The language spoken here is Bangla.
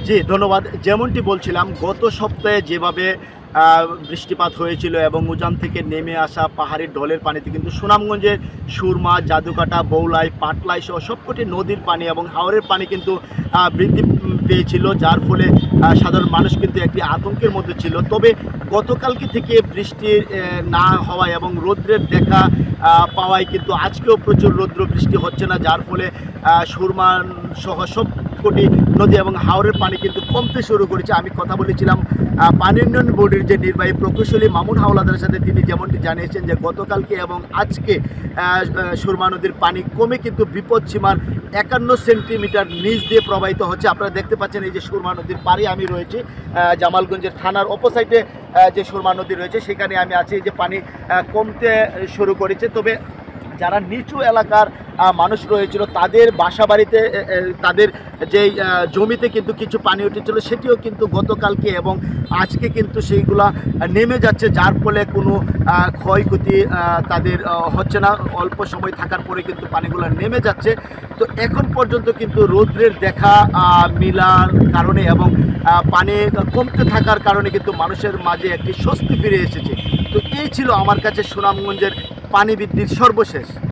জি, ধন্যবাদ। যেমনটি বলছিলাম গত সপ্তাহে যেভাবে বৃষ্টিপাত হয়েছিল এবং উজান থেকে নেমে আসা পাহাড়ি ঢলের পানিতে কিন্তু সুনামগঞ্জের সুরমা, জাদুকাটা, বৌলাই, পাটলাই সহ সবকটি নদীর পানি এবং হাওরের পানি কিন্তু বৃদ্ধি পেয়েছিল, যার ফলে সাধারণ মানুষ কিন্তু একটি আতঙ্কের মধ্যে ছিল। তবে গতকালকে থেকে বৃষ্টির না হওয়ায় এবং রৌদ্রের দেখা পাওয়ায় কিন্তু আজকেও প্রচুর রৌদ্র বৃষ্টি হচ্ছে না, যার ফলে সুরমা সহ সবকটি নদী এবং হাওরের পানি কিন্তু কমতে শুরু করেছে। আমি কথা বলেছিলাম পানি উন্নয়ন বোর্ডের যে নির্বাহী প্রকৌশলী মামুন হাওলাদারের সাথে। তিনি যেমনটি জানিয়েছেন যে গতকালকে এবং আজকে সুরমা নদীর পানি কমে কিন্তু বিপদসীমার 51 সেন্টিমিটার নিচ দিয়ে প্রবাহিত হচ্ছে। আপনারা দেখতে পাচ্ছেন এই যে সুরমা নদীর পাড়ে আমি রয়েছি, জামালগঞ্জের থানার অপোসাইডে যে সুরমা নদী রয়েছে সেখানে আমি আছি। এই যে পানি কমতে শুরু করেছে। তবে যারা নিচু এলাকার মানুষ রয়েছিল তাদের বাসা বাড়িতে তাদের যেই জমিতে কিন্তু কিছু পানি উঠেছিল সেটিও কিন্তু গতকালকে এবং আজকে কিন্তু সেইগুলা নেমে যাচ্ছে, যার ফলে কোনো ক্ষয়ক্ষতি তাদের হচ্ছে না। অল্প সময় থাকার পরে কিন্তু পানিগুলো নেমে যাচ্ছে। তো এখন পর্যন্ত কিন্তু রৌদ্রের দেখা মিলার কারণে এবং পানি কমতে থাকার কারণে কিন্তু মানুষের মাঝে একটি স্বস্তি ফিরে এসেছে। তো এই ছিল আমার কাছে সুনামগঞ্জের পানি বৃদ্ধির সর্বশেষ।